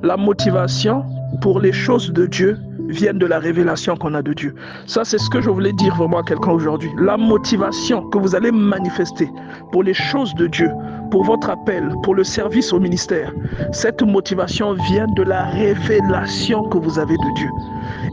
La motivation pour les choses de Dieu vient de la révélation qu'on a de Dieu. Ça, c'est ce que je voulais dire vraiment à quelqu'un aujourd'hui. La motivation que vous allez manifester pour les choses de Dieu, pour votre appel, pour le service au ministère, cette motivation vient de la révélation que vous avez de Dieu.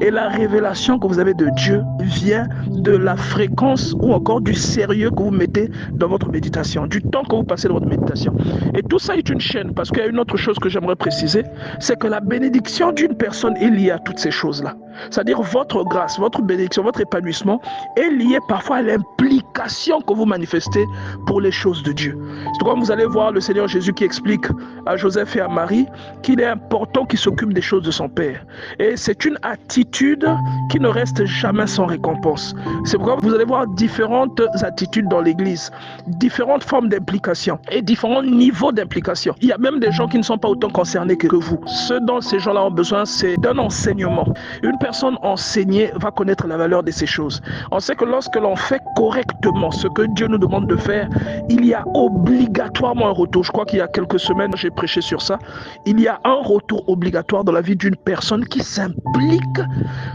Et la révélation que vous avez de Dieu vient de la fréquence ou encore du sérieux que vous mettez dans votre méditation, du temps que vous passez dans votre méditation. Et tout ça est une chaîne, parce qu'il y a une autre chose que j'aimerais préciser, c'est que la bénédiction d'une personne est liée à toutes ces choses-là. C'est-à-dire votre grâce, votre bénédiction, votre épanouissement est lié parfois à l'implication que vous manifestez pour les choses de Dieu. C'est comme vous allez voir le Seigneur Jésus qui explique à Joseph et à Marie qu'il est important qu'ils s'occupent des choses de son Père. Et c'est une attitude qui ne reste jamais sans récompense. C'est pourquoi vous allez voir différentes attitudes dans l'Église, différentes formes d'implication et différents niveaux d'implication. Il y a même des gens qui ne sont pas autant concernés que vous. Ce dont ces gens-là ont besoin, c'est d'un enseignement. Une personne enseignée va connaître la valeur de ces choses. On sait que lorsque l'on fait correctement ce que Dieu nous demande de faire, il y a obligatoirement un retour. Je crois qu'il y a quelques semaines, j'ai prêché sur ça. Il y a un retour obligatoire dans la vie d'une personne qui s'implique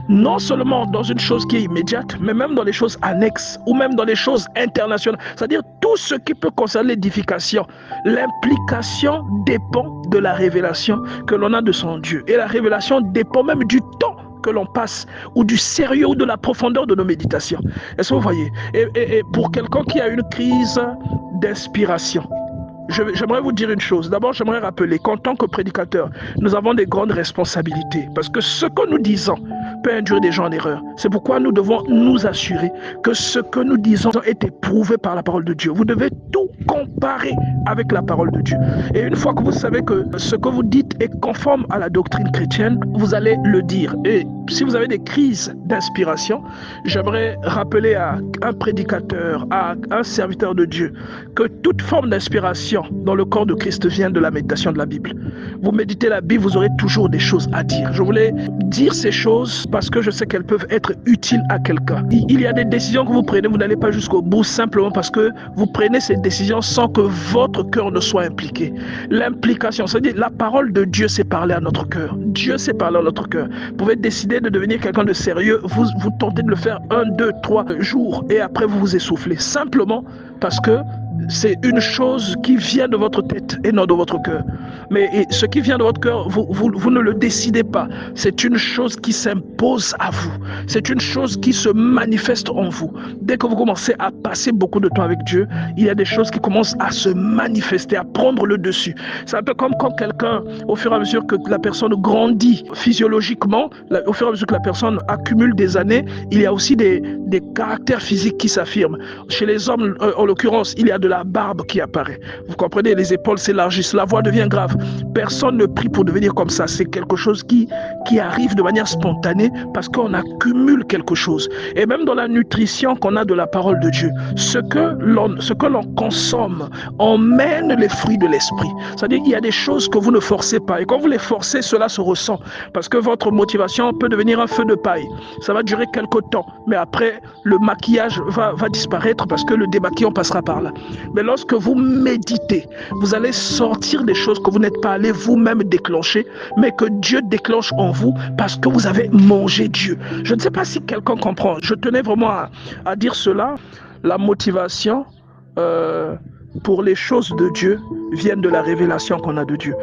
non seulement dans une chose qui est immédiate, mais même dans les choses annexes ou même dans les choses internationales. C'est-à-dire tout ce qui peut concerner l'édification. L'implication dépend de la révélation que l'on a de son Dieu. Et la révélation dépend même du temps que l'on passe, ou du sérieux ou de la profondeur de nos méditations. Est-ce que vous voyez? Et pour quelqu'un qui a une crise d'inspiration, j'aimerais vous dire une chose. D'abord, j'aimerais rappeler qu'en tant que prédicateur, nous avons des grandes responsabilités. Parce que ce que nous disons peut induire des gens en erreur. C'est pourquoi nous devons nous assurer que ce que nous disons est éprouvé par la parole de Dieu. Vous devez tout comparer avec la parole de Dieu. Et une fois que vous savez que ce que vous dites est conforme à la doctrine chrétienne, vous allez le dire. Et si vous avez des crises d'inspiration, j'aimerais rappeler à un prédicateur, à un serviteur de Dieu, que toute forme d'inspiration dans le corps de Christ vient de la méditation de la Bible. Vous méditez la Bible, vous aurez toujours des choses à dire. Je voulais dire ces choses parce que je sais qu'elles peuvent être utiles à quelqu'un. Il y a des décisions que vous prenez, vous n'allez pas jusqu'au bout simplement parce que vous prenez ces décisions sans que votre cœur ne soit impliqué. L'implication, c'est-à-dire la parole de Dieu sait parler à notre cœur. Dieu sait parler à notre cœur. Vous pouvez décider de devenir quelqu'un de sérieux, vous tentez de le faire 1, 2, 3 jours et après vous vous essoufflez. Simplement parce que c'est une chose qui vient de votre tête et non de votre cœur. Mais ce qui vient de votre cœur, vous ne le décidez pas. C'est une chose qui s'impose à vous. C'est une chose qui se manifeste en vous. Dès que vous commencez à passer beaucoup de temps avec Dieu, il y a des choses qui commencent à se manifester, à prendre le dessus. C'est un peu comme quand quelqu'un, au fur et à mesure que la personne grandit physiologiquement, au fur et à mesure que la personne accumule des années, il y a aussi des caractères physiques qui s'affirment. Chez les hommes, en l'occurrence, il y a de la barbe qui apparaît. Vous comprenez, les épaules s'élargissent, la voix devient grave. Personne ne prie pour devenir comme ça. C'est quelque chose qui arrive de manière spontanée parce qu'on accumule quelque chose. Et même dans la nutrition qu'on a de la parole de Dieu, ce que l'on consomme emmène les fruits de l'esprit. C'est-à-dire qu'il y a des choses que vous ne forcez pas. Et quand vous les forcez, cela se ressent. Parce que votre motivation peut devenir un feu de paille. Ça va durer quelque temps. Mais après, le maquillage va disparaître parce que le démaquillant passera par là. Mais lorsque vous méditez, vous allez sortir des choses que vous n'êtes pas allé vous-même déclencher, mais que Dieu déclenche en vous parce que vous avez mangé Dieu. Je ne sais pas si quelqu'un comprend. Je tenais vraiment à dire cela. La motivation pour les choses de Dieu vient de la révélation qu'on a de Dieu.